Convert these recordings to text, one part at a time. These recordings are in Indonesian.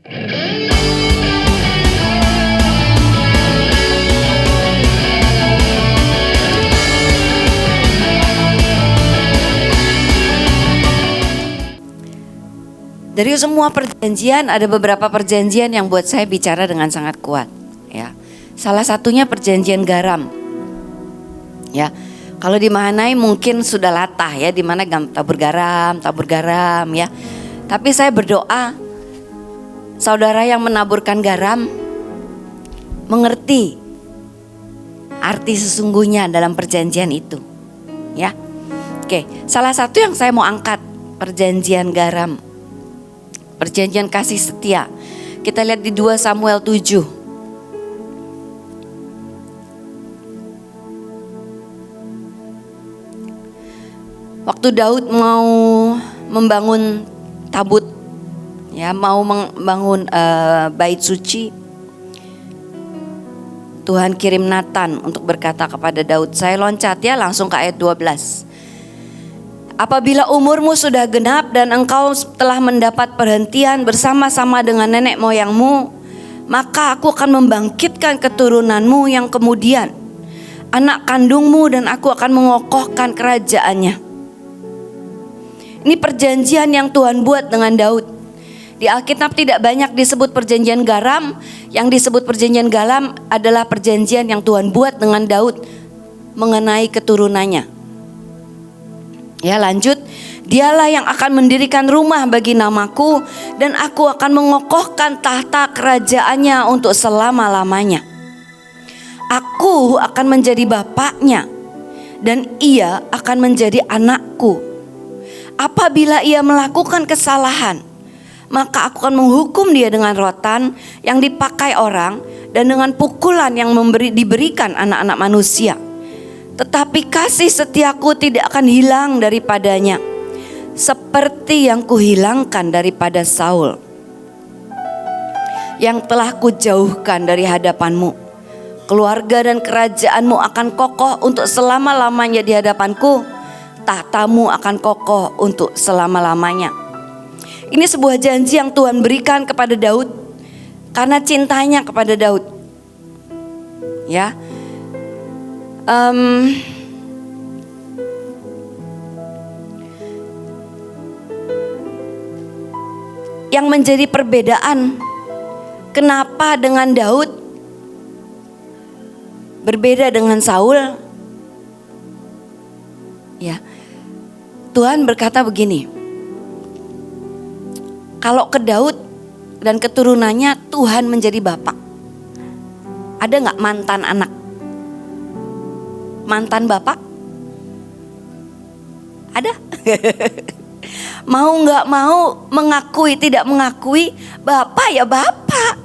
Dari semua perjanjian, ada beberapa perjanjian yang buat saya bicara dengan sangat kuat, ya. Salah satunya perjanjian garam. Ya. Kalau di Mahanai mungkin sudah latah ya, di mana tabur garam ya. Tapi saya berdoa saudara yang menaburkan garam mengerti arti sesungguhnya dalam perjanjian itu. Ya. Oke, salah satu yang saya mau angkat perjanjian garam. Perjanjian kasih setia. Kita lihat di 2 Samuel 7. Waktu Daud mau membangun tabut, ya, mau membangun bait suci, Tuhan kirim Nathan untuk berkata kepada Daud. Saya loncat ya langsung ke ayat 12. Apabila umurmu sudah genap dan engkau telah mendapat perhentian bersama-sama dengan nenek moyangmu, maka aku akan membangkitkan keturunanmu yang kemudian, anak kandungmu, dan aku akan mengokohkan kerajaannya. Ini perjanjian yang Tuhan buat dengan Daud. Di Alkitab tidak banyak disebut perjanjian garam. Yang disebut perjanjian garam adalah perjanjian yang Tuhan buat dengan Daud mengenai keturunannya. Ya, lanjut. Dialah yang akan mendirikan rumah bagi namaku, dan aku akan mengokohkan tahta kerajaannya untuk selama-lamanya. Aku akan menjadi bapaknya, dan ia akan menjadi anakku. Apabila ia melakukan kesalahan, maka aku akan menghukum dia dengan rotan yang dipakai orang dan dengan pukulan yang diberikan anak-anak manusia. Tetapi kasih setiaku tidak akan hilang daripadanya, seperti yang kuhilangkan daripada Saul, yang telah kujauhkan dari hadapanmu. Keluarga dan kerajaanmu akan kokoh untuk selama-lamanya di hadapanku. Tahtamu akan kokoh untuk selama-lamanya. Ini sebuah janji yang Tuhan berikan kepada Daud karena cintanya kepada Daud. Ya. Yang menjadi perbedaan, kenapa dengan Daud berbeda dengan Saul? Ya, Tuhan berkata begini, kalau ke Daud dan keturunannya Tuhan menjadi bapak. Ada nggak mantan anak? Mantan bapak? Ada? Mau nggak mau, mengakui tidak mengakui, bapak ya bapak.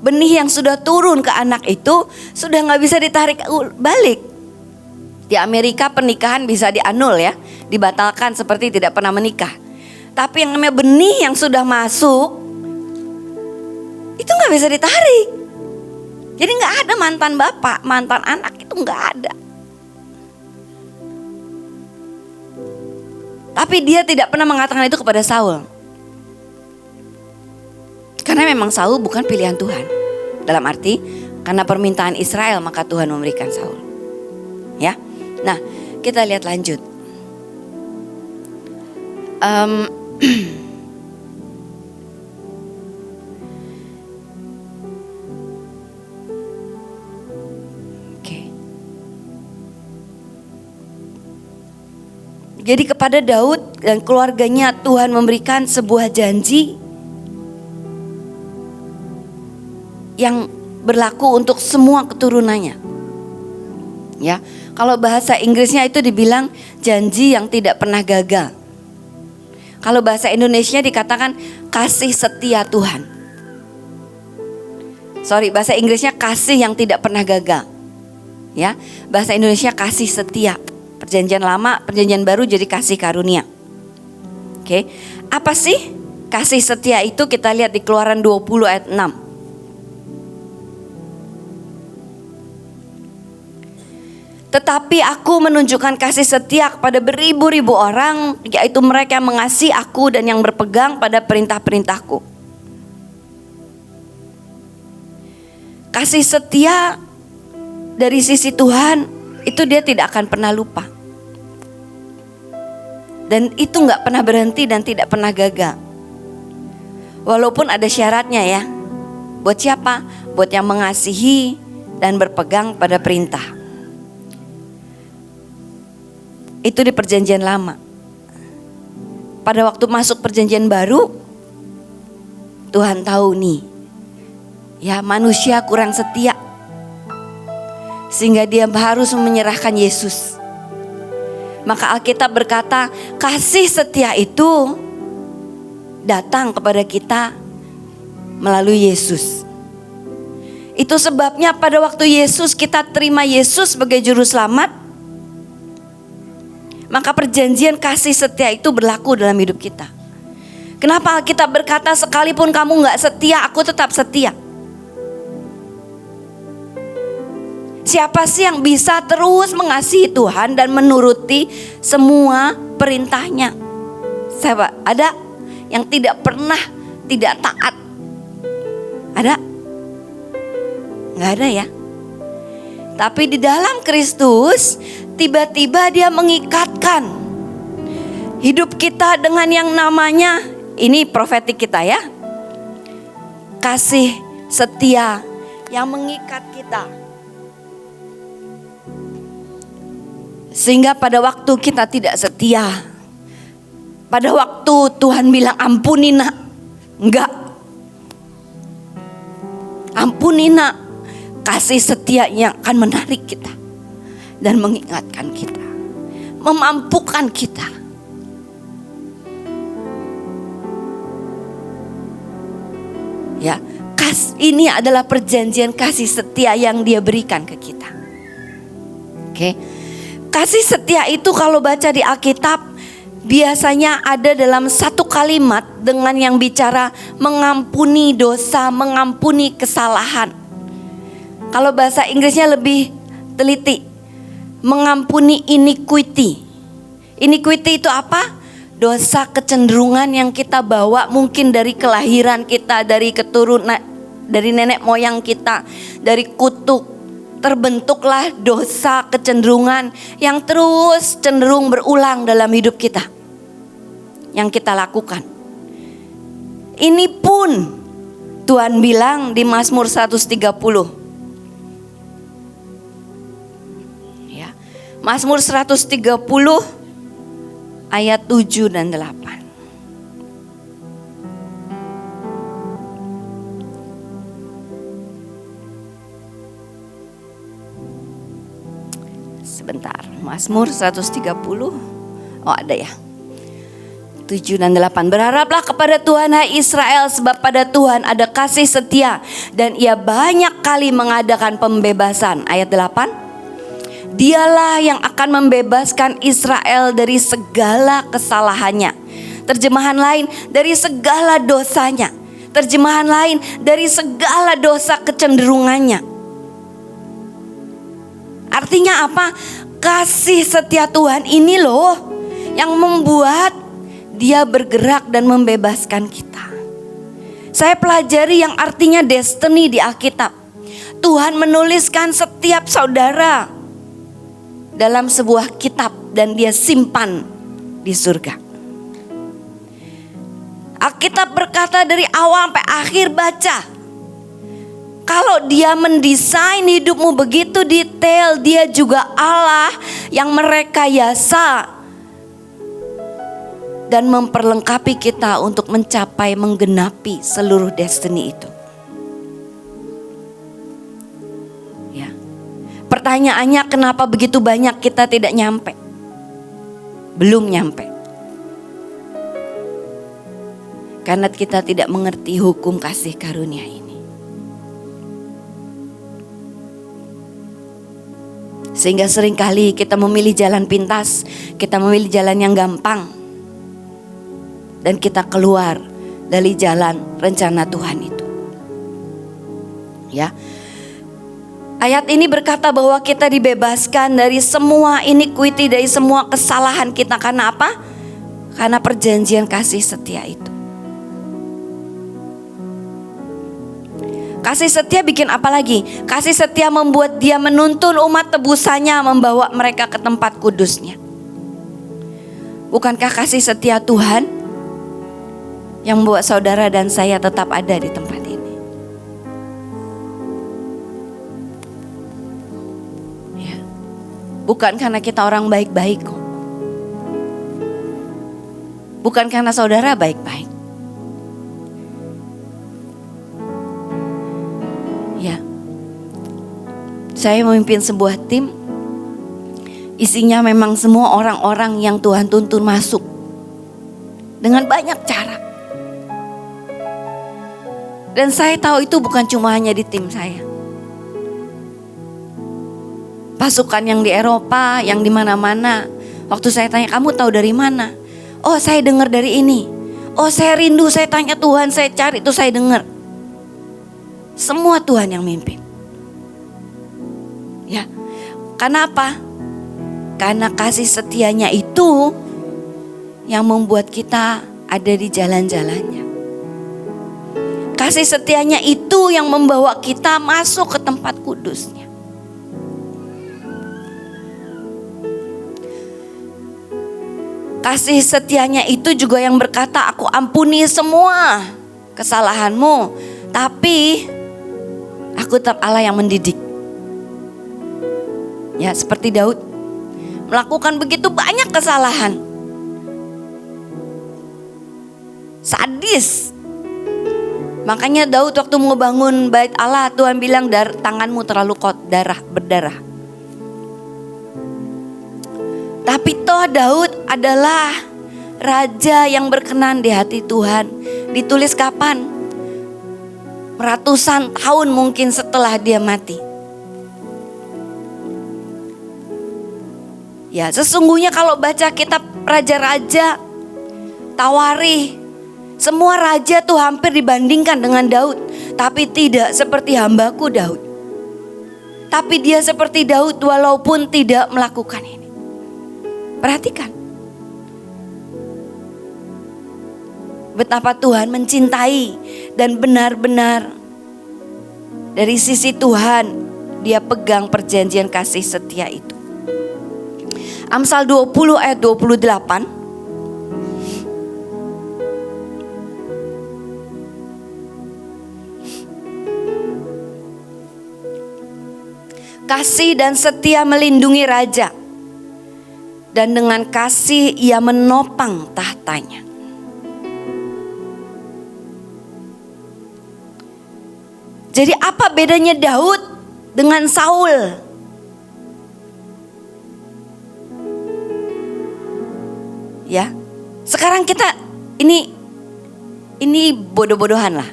Benih yang sudah turun ke anak itu sudah nggak bisa ditarik balik. Di Amerika pernikahan bisa dianul ya, dibatalkan seperti tidak pernah menikah. Tapi yang namanya benih yang sudah masuk itu nggak bisa ditarik. Jadi nggak ada mantan bapak, mantan anak itu nggak ada. Tapi dia tidak pernah mengatakan itu kepada Saul. Karena memang Saul bukan pilihan Tuhan. Dalam arti karena permintaan Israel maka Tuhan memberikan Saul. Ya. Nah, kita lihat lanjut. Jadi kepada Daud dan keluarganya Tuhan memberikan sebuah janji yang berlaku untuk semua keturunannya. Ya, kalau bahasa Inggrisnya itu dibilang janji yang tidak pernah gagal. Kalau bahasa Indonesia dikatakan kasih setia Tuhan. Bahasa Inggrisnya kasih yang tidak pernah gagal. Ya, bahasa Indonesia kasih setia. Perjanjian lama, perjanjian baru jadi kasih karunia. Oke, apa sih kasih setia itu? Kita lihat di Keluaran 20 ayat 6. Tetapi aku menunjukkan kasih setia kepada beribu-ribu orang, yaitu mereka yang mengasihi aku dan yang berpegang pada perintah-perintahku. kasih setia dari sisi Tuhan itu dia tidak akan pernah lupa. Dan itu gak pernah berhenti dan tidak pernah gagal. Walaupun ada syaratnya ya. Buat siapa? Buat yang mengasihi dan berpegang pada perintah. Itu di perjanjian lama. Pada waktu masuk perjanjian baru, Tuhan tahu nih, ya manusia kurang setia. Sehingga dia harus menyerahkan Yesus. Maka Alkitab berkata, kasih setia itu datang kepada kita melalui Yesus. Itu sebabnya pada waktu kita terima Yesus sebagai juru selamat, maka perjanjian kasih setia itu berlaku dalam hidup kita. Kenapa Alkitab berkata sekalipun kamu gak setia, aku tetap setia. Siapa sih yang bisa terus mengasihi Tuhan dan menuruti semua perintahnya? Siapa? Ada yang tidak pernah tidak taat? Ada? Gak ada ya. Tapi di dalam Kristus tiba-tiba dia mengikatkan hidup kita dengan yang namanya, ini profetik kita ya, kasih setia yang mengikat kita. Sehingga pada waktu kita tidak setia, pada waktu Tuhan bilang ampuni nak, enggak. Ampuni nak, kasih setia yang akan menarik kita dan mengingatkan kita, memampukan kita. Ya, ini adalah perjanjian kasih setia yang dia berikan ke kita. Oke. Kasih setia itu kalau baca di Alkitab biasanya ada dalam satu kalimat dengan yang bicara mengampuni dosa, mengampuni kesalahan. Kalau bahasa Inggrisnya lebih teliti, mengampuni iniquity. Iniquity itu apa? Dosa kecenderungan yang kita bawa mungkin dari kelahiran kita, dari keturunan, dari nenek moyang kita, dari kutuk. Terbentuklah dosa kecenderungan yang terus cenderung berulang dalam hidup kita, yang kita lakukan. Ini pun Tuhan bilang di Mazmur 130. Ya, Mazmur 130 ayat 7 dan 8. Sebentar, Mazmur 130. Oh ada ya, 7 dan 8. Berharaplah kepada Tuhan hai Israel, sebab pada Tuhan ada kasih setia dan ia banyak kali mengadakan pembebasan. Ayat 8. Dialah yang akan membebaskan Israel dari segala kesalahannya. Terjemahan lain, dari segala dosanya. Terjemahan lain, dari segala dosa kecenderungannya. Artinya apa? Kasih setia Tuhan ini loh yang membuat dia bergerak dan membebaskan kita. Saya pelajari yang artinya destiny di Alkitab. Tuhan menuliskan setiap saudara dalam sebuah kitab dan dia simpan di surga. Alkitab berkata dari awal sampai akhir baca. Kalau dia mendesain hidupmu begitu detail, dia juga Allah yang merekayasa dan memperlengkapi kita untuk mencapai, menggenapi seluruh destiny itu. Ya. Pertanyaannya, kenapa begitu banyak kita tidak nyampe? Belum nyampe. Karena kita tidak mengerti hukum kasih karunia ini. Sehingga seringkali kita memilih jalan pintas, kita memilih jalan yang gampang. Dan kita keluar dari jalan rencana Tuhan itu. Ya. Ayat ini berkata bahwa kita dibebaskan dari semua iniquity, dari semua kesalahan kita. Karena apa? Karena perjanjian kasih setia itu. Kasih setia bikin apa lagi? Kasih setia membuat dia menuntun umat tebusannya, membawa mereka ke tempat kudusnya. Bukankah kasih setia Tuhan yang membuat saudara dan saya tetap ada di tempat ini? Ya. Bukan karena kita orang baik-baik kok. Bukan karena saudara baik-baik. Ya. Saya memimpin sebuah tim. Isinya memang semua orang-orang yang Tuhan tuntun masuk dengan banyak cara. Dan saya tahu itu bukan cuma hanya di tim saya. Pasukan yang di Eropa, yang di mana-mana. Waktu saya tanya, kamu tahu dari mana? Oh, saya dengar dari ini. Oh, saya rindu, saya tanya Tuhan, saya cari, itu saya dengar. Semua Tuhan yang mimpin. Ya, karena apa? Karena kasih setianya itu yang membuat kita ada di jalan-jalannya. Kasih setianya itu yang membawa kita masuk ke tempat kudusnya. Kasih setianya itu juga yang berkata, aku ampuni semua kesalahanmu, tapi aku tetap Allah yang mendidik. Ya, seperti Daud melakukan begitu banyak kesalahan. Sadis. Makanya Daud waktu mau bangun bait Allah, Tuhan bilang, tanganmu terlalu berdarah. Tapi toh Daud adalah raja yang berkenan di hati Tuhan. Ditulis kapan? Ratusan tahun mungkin setelah dia mati. Ya, sesungguhnya kalau baca kitab raja-raja, Tawarikh, semua raja tuh hampir dibandingkan dengan Daud. Tapi tidak seperti hambaku Daud. Tapi dia seperti Daud walaupun tidak melakukan ini. Perhatikan. Betapa Tuhan mencintai dan benar-benar dari sisi Tuhan dia pegang perjanjian kasih setia itu. Amsal 20 ayat 28. Kasih dan setia melindungi raja, dan dengan kasih ia menopang tahtanya. Jadi apa bedanya Daud dengan Saul? Ya, sekarang kita ini bodoh-bodohan lah,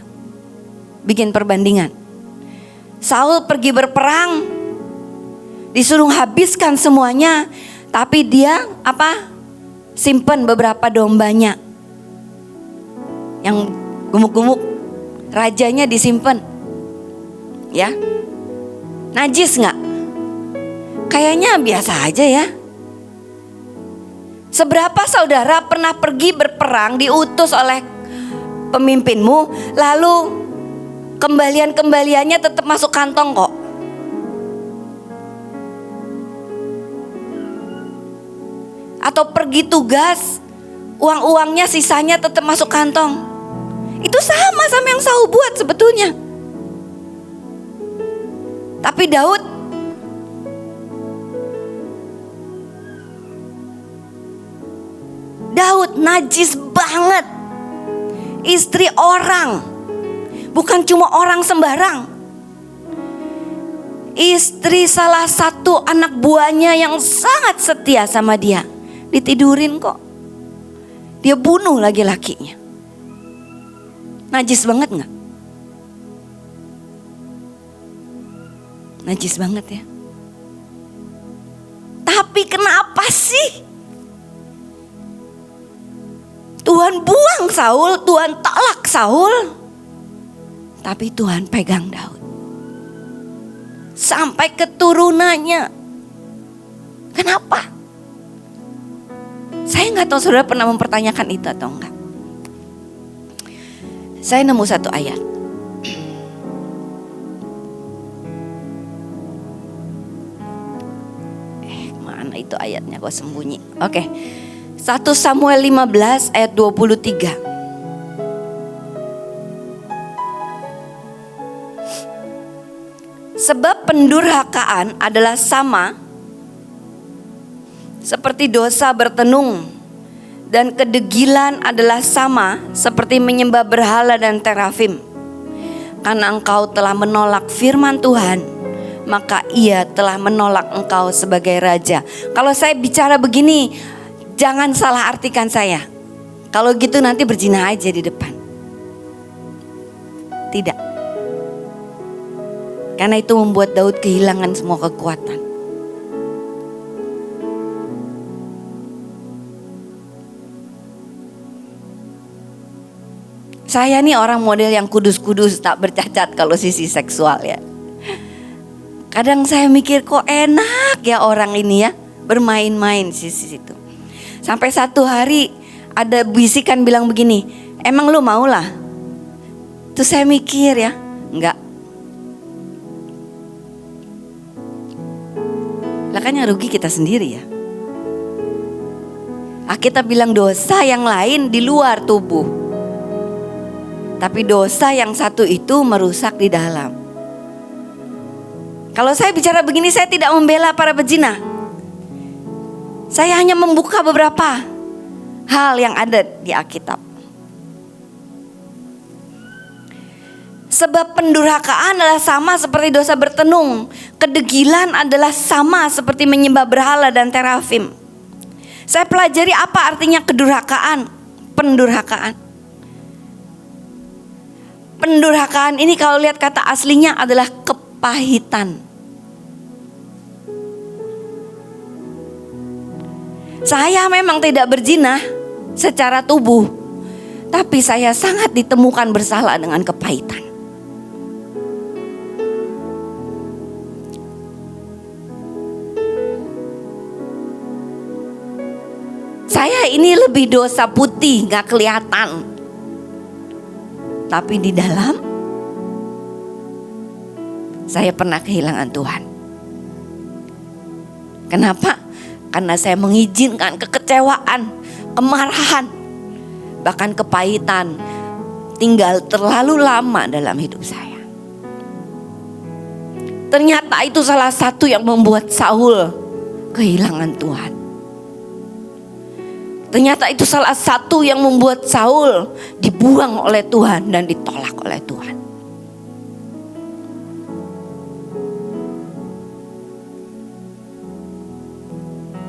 bikin perbandingan. Saul pergi berperang, disuruh habiskan semuanya, tapi dia simpan beberapa dombanya yang gemuk-gemuk, rajanya disimpan. Ya, najis nggak? Kayaknya biasa aja ya. Seberapa saudara pernah pergi berperang diutus oleh pemimpinmu, lalu kembaliannya tetap masuk kantong kok? Atau pergi tugas, uang-uangnya sisanya tetap masuk kantong? Itu sama yang Saul buat sebetulnya. Tapi Daud najis banget. Istri orang, bukan cuma orang sembarang. Istri salah satu anak buahnya yang sangat setia sama dia, ditidurin kok. Dia bunuh laki-lakinya. Najis banget gak? Najis banget ya. Tapi kenapa sih Tuhan buang Saul, Tuhan tolak Saul, tapi Tuhan pegang Daud sampai keturunannya? Kenapa? Saya nggak tahu saudara pernah mempertanyakan itu atau enggak. Saya nemu satu ayat. tuh ayatnya kok sembunyi. Oke. 1 Samuel 15 ayat 23. Sebab pendurhakaan adalah sama seperti dosa bertenung, dan kedegilan adalah sama seperti menyembah berhala dan terafim. Karena engkau telah menolak firman Tuhan, maka Ia telah menolak engkau sebagai raja. Kalau saya bicara begini, jangan salah artikan saya. Kalau gitu nanti berzina aja di depan. Tidak. Karena itu membuat Daud kehilangan semua kekuatan. Saya nih orang model yang kudus-kudus, tak bercacat kalau sisi seksual ya. Kadang saya mikir kok enak ya orang ini ya bermain-main sisi situ. Sampai satu hari ada bisikan bilang begini, emang lu mau lah? Terus saya mikir ya, enggak. Lah kan yang rugi kita sendiri ya. Kita bilang dosa yang lain di luar tubuh. Tapi dosa yang satu itu merusak di dalam. Kalau saya bicara begini, saya tidak membela para pezina. Saya hanya membuka beberapa hal yang ada di Alkitab. Sebab pendurhakaan adalah sama seperti dosa bertenung. Kedegilan adalah sama seperti menyembah berhala dan terafim. Saya pelajari apa artinya kedurhakaan, pendurhakaan. Pendurhakaan ini kalau lihat kata aslinya adalah kepahitan. Saya memang tidak berzina secara tubuh, tapi saya sangat ditemukan bersalah dengan kepahitan. Saya ini lebih dosa putih, gak kelihatan. Tapi di dalam saya pernah kehilangan Tuhan. Kenapa? Karena saya mengizinkan kekecewaan, kemarahan, bahkan kepahitan tinggal terlalu lama dalam hidup saya. Ternyata itu salah satu yang membuat Saul kehilangan Tuhan. Ternyata itu salah satu yang membuat Saul dibuang oleh Tuhan dan ditolak oleh Tuhan.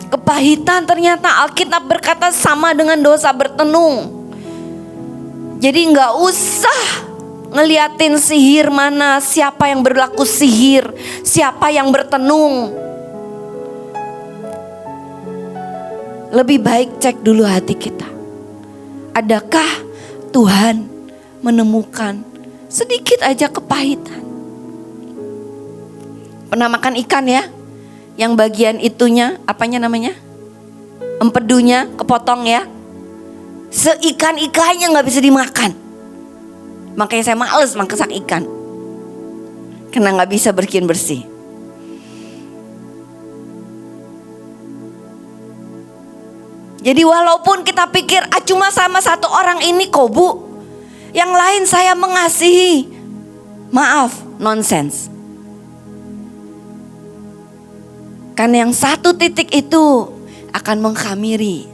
Kepahitan ternyata Alkitab berkata sama dengan dosa bertenung. Jadi gak usah ngeliatin sihir mana, siapa yang berlaku sihir, siapa yang bertenung. Lebih baik cek dulu hati kita. Adakah Tuhan menemukan sedikit aja kepahitan? Pernah makan ikan ya? Yang bagian itunya, apanya namanya? Empedunya kepotong ya. Seikan-ikannya gak bisa dimakan. Makanya saya males masak ikan. Karena gak bisa bersihin bersih. Jadi walaupun kita pikir cuma sama satu orang ini kok bu, yang lain saya mengasihi. Maaf, nonsens. Karena yang satu titik itu akan mengkhamiri.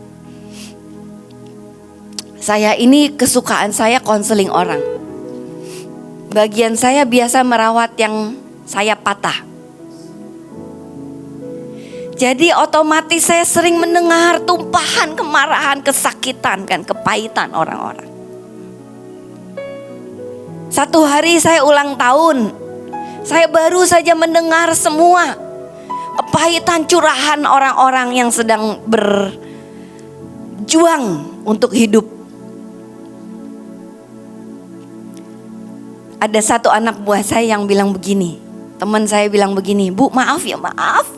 Saya ini kesukaan saya konseling orang. Bagian saya biasa merawat yang saya patah. Jadi otomatis saya sering mendengar tumpahan kemarahan, kesakitan kan, kepahitan orang-orang. Satu hari saya ulang tahun, saya baru saja mendengar semua kepahitan curahan orang-orang yang sedang berjuang untuk hidup. Ada satu anak buah saya yang bilang begini, teman saya bilang begini, Bu maaf ya maaf.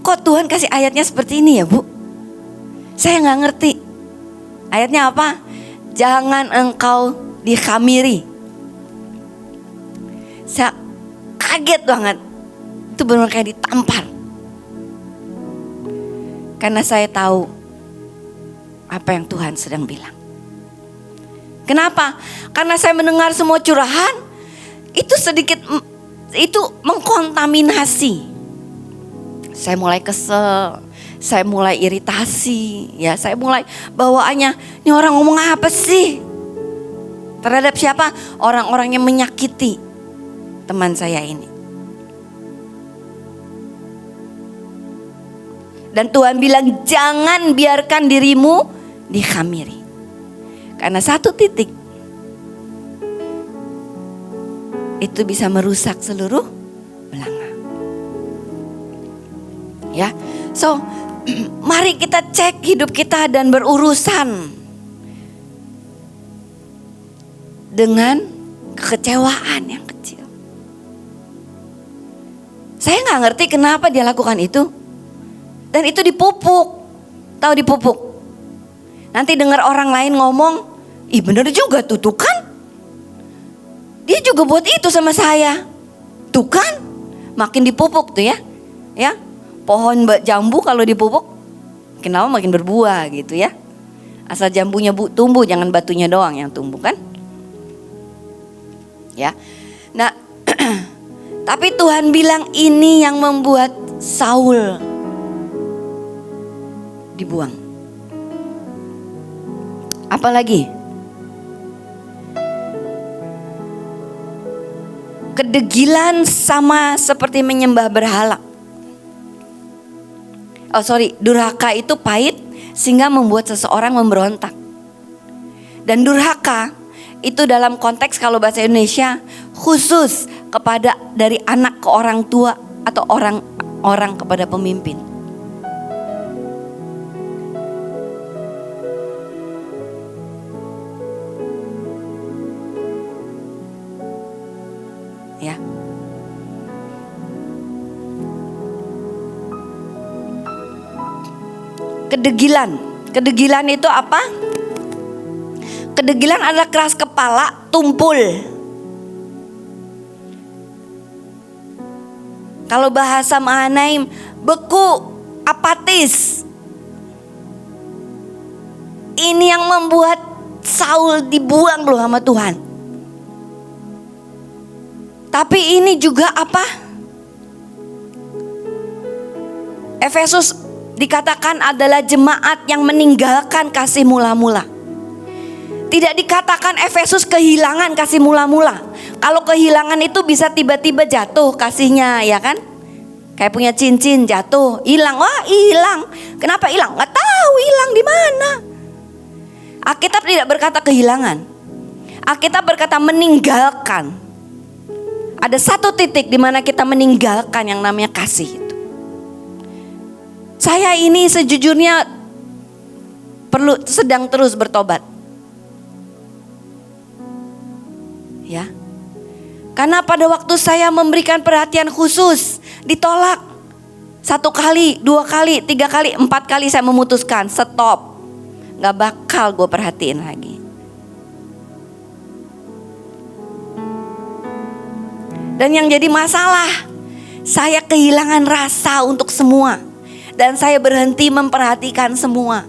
Kok Tuhan kasih ayatnya seperti ini ya bu? Saya gak ngerti. Ayatnya apa? Jangan engkau dikhamiri. Saya kaget banget. Itu benar kayak ditampar. Karena saya tahu apa yang Tuhan sedang bilang. Kenapa? Karena saya mendengar semua curahan, itu sedikit, itu mengkontaminasi. Saya mulai kesel, saya mulai iritasi, ya, saya mulai bawaannya, ini orang ngomong apa sih? Terhadap siapa? Orang-orang yang menyakiti teman saya ini. Dan Tuhan bilang, jangan biarkan dirimu dikhamiri. Karena satu titik itu bisa merusak seluruh belanga. Ya, so mari kita cek hidup kita dan berurusan dengan kekecewaan yang kecil. Saya nggak ngerti kenapa dia lakukan itu. Dan itu dipupuk. Tahu dipupuk? Nanti dengar orang lain ngomong, ih bener juga tuh kan. Dia juga buat itu sama saya. Tuh kan, makin dipupuk tuh ya. Ya, pohon jambu kalau dipupuk, makin lama makin berbuah gitu ya. Asal jambunya tumbuh, jangan batunya doang yang tumbuh kan. Ya, nah tapi Tuhan bilang ini yang membuat Saul dibuang. Apalagi? Kedegilan sama seperti menyembah berhala. Durhaka itu pahit sehingga membuat seseorang memberontak. Dan durhaka itu dalam konteks kalau bahasa Indonesia khusus kepada dari anak ke orang tua atau orang kepada pemimpin. Ya. Kedegilan itu apa? Kedegilan adalah keras kepala, tumpul. Kalau bahasa Mahanaim, beku, apatis. Ini yang membuat Saul dibuang loh sama Tuhan. Tapi ini juga apa? Efesus dikatakan adalah jemaat yang meninggalkan kasih mula-mula. Tidak dikatakan Efesus kehilangan kasih mula-mula. Kalau kehilangan itu bisa tiba-tiba jatuh kasihnya, ya kan? Kayak punya cincin jatuh, hilang. Wah, hilang. Kenapa hilang? Nggak tahu hilang di mana. Alkitab tidak berkata kehilangan. Alkitab berkata meninggalkan. Ada satu titik di mana kita meninggalkan yang namanya kasih itu. Saya ini sejujurnya sedang terus bertobat. Ya. Karena pada waktu saya memberikan perhatian khusus, ditolak. 1 kali, 2 kali, 3 kali, 4 kali saya memutuskan stop. Gak bakal gue perhatiin lagi. Dan yang jadi masalah, saya kehilangan rasa untuk semua. Dan saya berhenti memperhatikan semua.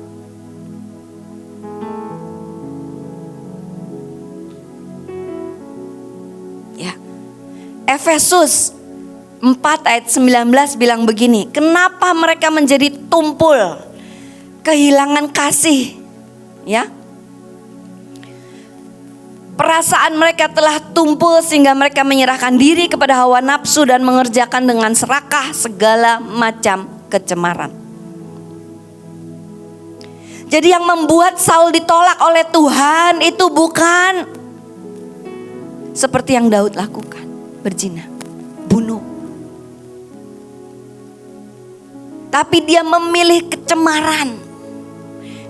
Ya. Efesus 4 ayat 19 bilang begini, kenapa mereka menjadi tumpul? Kehilangan kasih. Ya. Perasaan mereka telah tumpul sehingga mereka menyerahkan diri kepada hawa nafsu dan mengerjakan dengan serakah segala macam kecemaran. Jadi yang membuat Saul ditolak oleh Tuhan itu bukan seperti yang Daud lakukan, berzina, bunuh. Tapi dia memilih kecemaran.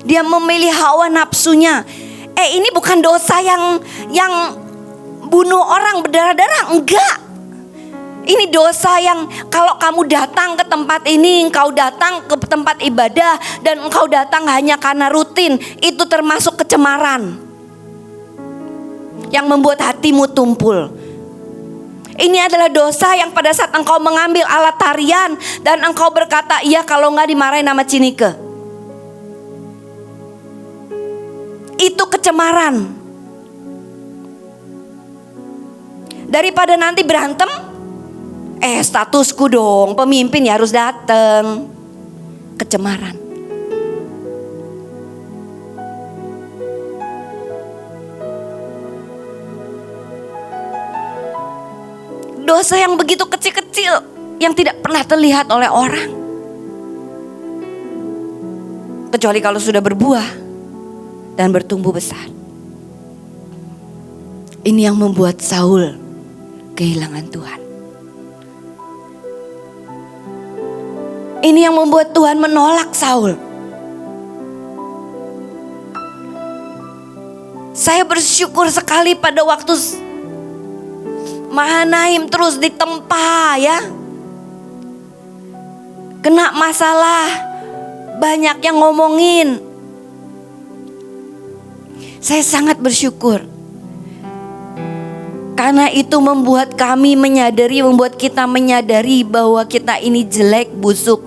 Dia memilih hawa nafsunya. Ini bukan dosa yang bunuh orang berdarah-darah, enggak. Ini dosa yang kalau kamu datang ke tempat ini, engkau datang ke tempat ibadah dan engkau datang hanya karena rutin, itu termasuk kecemaran yang membuat hatimu tumpul. Ini adalah dosa yang pada saat engkau mengambil alat tarian dan engkau berkata iya kalau nggak dimarahin sama Cinike. Itu kecemaran. Daripada nanti berantem, statusku dong, pemimpin ya harus datang. Kecemaran. Dosa yang begitu kecil-kecil, yang tidak pernah terlihat oleh orang. Kecuali kalau sudah berbuah dan bertumbuh besar. Ini yang membuat Saul kehilangan Tuhan. Ini yang membuat Tuhan menolak Saul. Saya bersyukur sekali pada waktu Mahanaim terus ditempa ya. Kena masalah, banyak yang ngomongin. Saya sangat bersyukur. Karena itu membuat kami menyadari, membuat kita menyadari bahwa kita ini jelek, busuk,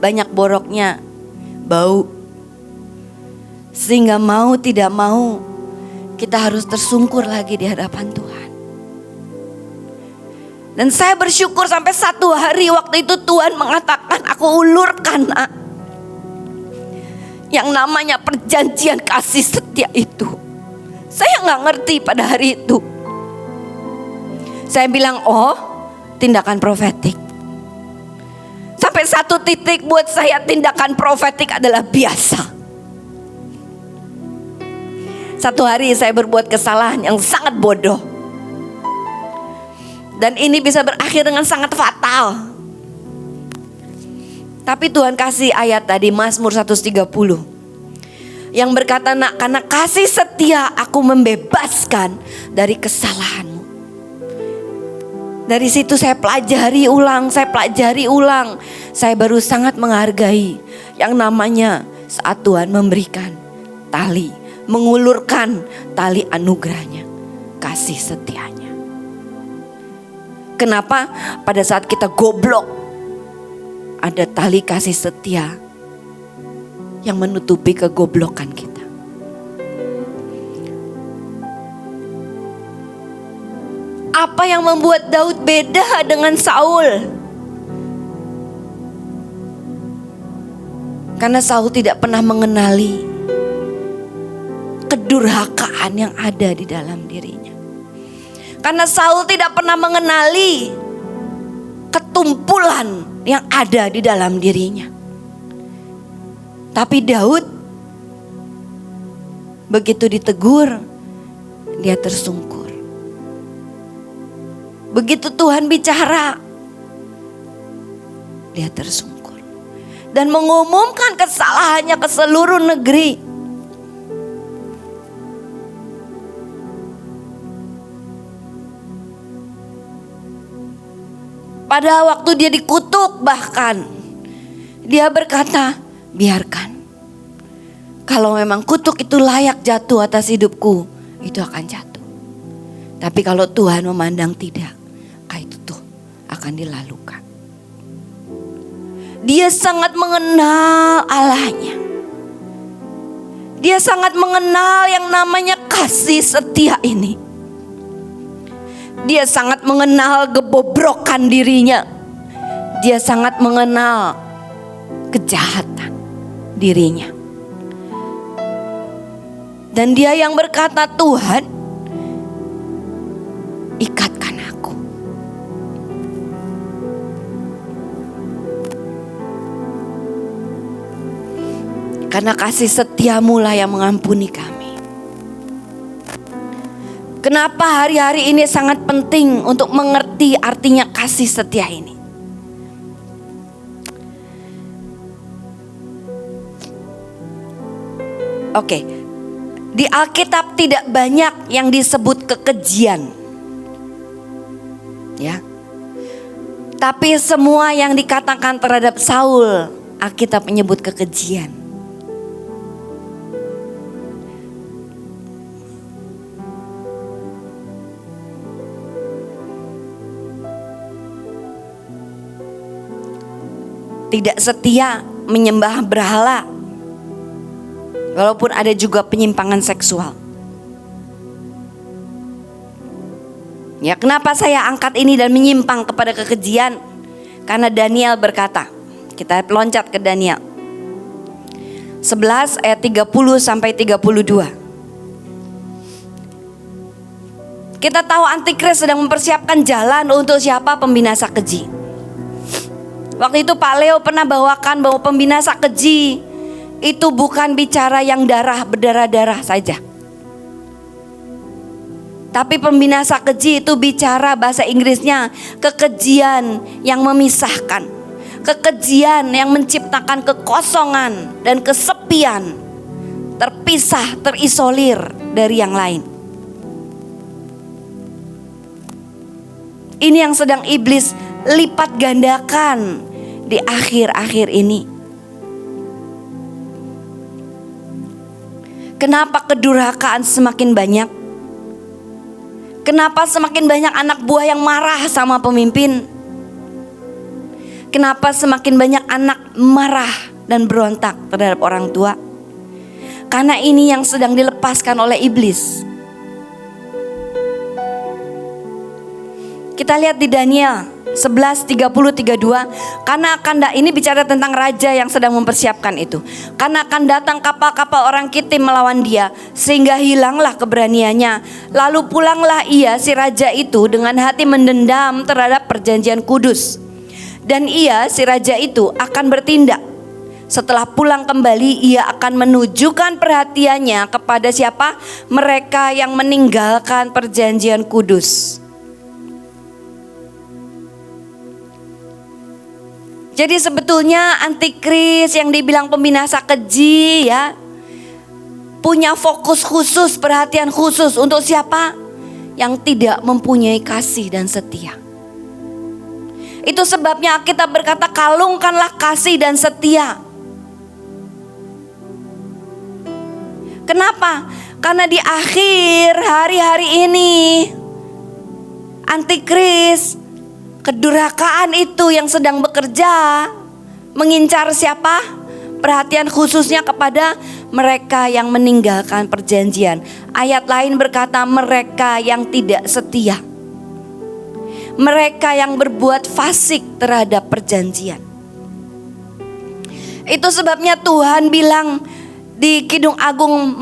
banyak boroknya, bau. Sehingga mau tidak mau kita harus tersungkur lagi di hadapan Tuhan. Dan saya bersyukur sampai satu hari waktu itu Tuhan mengatakan aku ulurkan yang namanya perjanjian kasih setia itu. Saya gak ngerti pada hari itu. Saya bilang oh tindakan profetik. Sampai satu titik buat saya tindakan profetik adalah biasa. Satu hari saya berbuat kesalahan yang sangat bodoh. Dan ini bisa berakhir dengan sangat fatal. Tapi Tuhan kasih ayat tadi Mazmur 130 yang berkata, nak, karena kasih setia aku membebaskan dari kesalahanmu. Dari situ saya pelajari ulang. Saya baru sangat menghargai yang namanya saat Tuhan memberikan tali, mengulurkan tali anugerahnya, kasih setianya. Kenapa? Pada saat kita goblok, ada tali kasih setia yang menutupi kegoblokan kita. Apa yang membuat Daud beda dengan Saul? Karena Saul tidak pernah mengenali kedurhakaan yang ada di dalam dirinya. Karena Saul tidak pernah mengenali ketumpulan yang ada di dalam dirinya. Tapi Daud begitu ditegur, dia tersungkur. Begitu Tuhan bicara, dia tersungkur. Dan mengumumkan kesalahannya ke seluruh negeri. Pada waktu dia dikutuk bahkan dia berkata, biarkan. Kalau memang kutuk itu layak jatuh atas hidupku, itu akan jatuh. Tapi kalau Tuhan memandang tidak, itu tuh akan dilalukan. Dia sangat mengenal Allahnya. Dia sangat mengenal yang namanya kasih setia ini. Dia sangat mengenal kebobrokan dirinya. Dia sangat mengenal kejahatan dirinya. Dan dia yang berkata, Tuhan, ikatkan aku. Karena kasih setiamu lah yang mengampuni kami. Kenapa hari-hari ini sangat penting untuk mengerti artinya kasih setia ini? Oke, di Alkitab tidak banyak yang disebut kekejian, ya. Tapi semua yang dikatakan terhadap Saul, Alkitab menyebut kekejian. tidak setia, menyembah berhala. Walaupun ada juga penyimpangan seksual. Ya, kenapa saya angkat ini dan menyimpang kepada kekejian? Karena Daniel berkata, kita loncat ke Daniel 11 ayat 30 sampai 32. Kita tahu antikris sedang mempersiapkan jalan untuk siapa? Pembinasa keji. Waktu itu Pak Leo pernah bawakan bahwa pembinasa keji itu bukan bicara yang berdarah-darah saja. Tapi pembinasa keji itu bicara bahasa Inggrisnya kekejian yang memisahkan. Kekejian yang menciptakan kekosongan dan kesepian. Terpisah, terisolir dari yang lain. Ini yang sedang iblis lipat gandakan di akhir-akhir ini. Kenapa kedurhakaan semakin banyak? Kenapa semakin banyak anak buah yang marah sama pemimpin? Kenapa semakin banyak anak marah dan berontak terhadap orang tua? Karena ini yang sedang dilepaskan oleh iblis. Kita lihat di Daniel 11, 30, 32. Karena ini bicara tentang raja yang sedang mempersiapkan itu. Karena akan datang kapal-kapal orang Kitim melawan dia, sehingga hilanglah keberaniannya. Lalu pulanglah ia, si raja itu, dengan hati mendendam terhadap perjanjian kudus. Dan ia, si raja itu, akan bertindak. Setelah pulang kembali, ia akan menunjukkan perhatiannya kepada siapa? Mereka yang meninggalkan perjanjian kudus. Jadi sebetulnya antikris yang dibilang pembinasa keji ya, punya fokus khusus, perhatian khusus untuk siapa? Yang tidak mempunyai kasih dan setia. Itu sebabnya kita berkata kalungkanlah kasih dan setia. Kenapa? Karena di akhir hari-hari ini antikris, kedurhakaan itu yang sedang bekerja mengincar siapa? Perhatian khususnya kepada mereka yang meninggalkan perjanjian. Ayat lain berkata mereka yang tidak setia. Mereka yang berbuat fasik terhadap perjanjian. Itu sebabnya Tuhan bilang di Kidung Agung,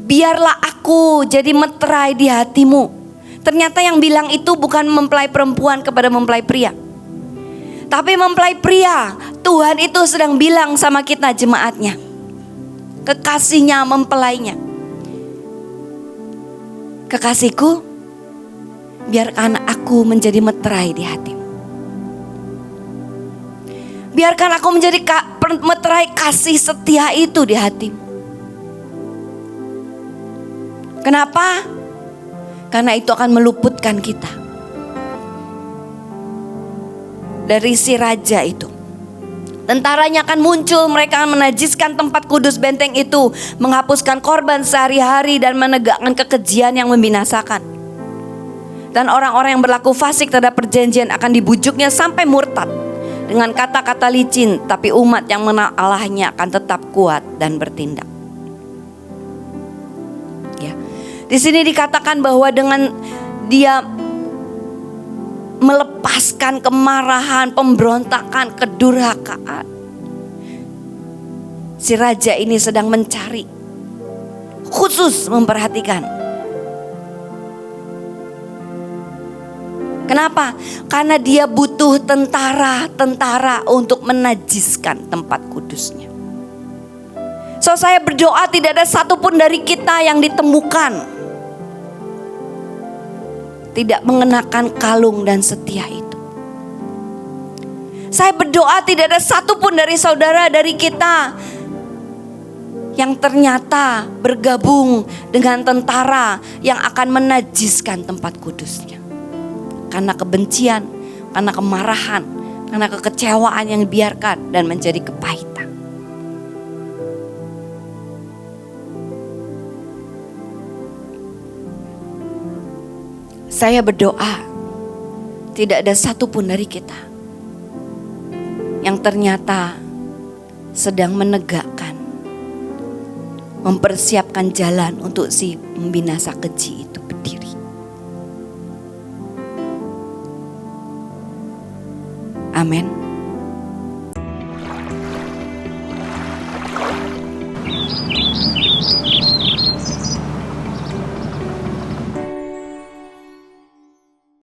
biarlah aku jadi meterai di hatimu. Ternyata yang bilang itu bukan mempelai perempuan kepada mempelai pria, tapi mempelai pria. Tuhan itu sedang bilang sama kita jemaatnya, kekasihnya, mempelainya. Kekasihku, biarkan aku menjadi meterai di hatimu. Biarkan aku menjadi meterai kasih setia itu di hatimu. Kenapa? Karena itu akan meluputkan kita dari si raja itu. Tentaranya akan muncul, mereka akan menajiskan tempat kudus benteng itu, menghapuskan korban sehari-hari dan menegakkan kekejian yang membinasakan. Dan orang-orang yang berlaku fasik terhadap perjanjian akan dibujuknya sampai murtad dengan kata-kata licin, tapi umat yang mengenal Allahnya akan tetap kuat dan bertindak. Di sini dikatakan bahwa dengan dia melepaskan kemarahan, pemberontakan, kedurhakaan, si raja ini sedang mencari, khusus memperhatikan. Kenapa? Karena dia butuh tentara untuk menajiskan tempat kudusnya. So saya berdoa tidak ada satupun dari kita yang ditemukan tidak mengenakan kalung dan setia itu. Saya berdoa tidak ada satupun dari saudara, dari kita yang ternyata bergabung dengan tentara yang akan menajiskan tempat kudusnya. Karena kebencian, karena kemarahan, karena kekecewaan yang dibiarkan dan menjadi kepahitan. Saya berdoa tidak ada satupun dari kita yang ternyata sedang menegakkan, mempersiapkan jalan untuk si pembinasa keji itu berdiri. Amin.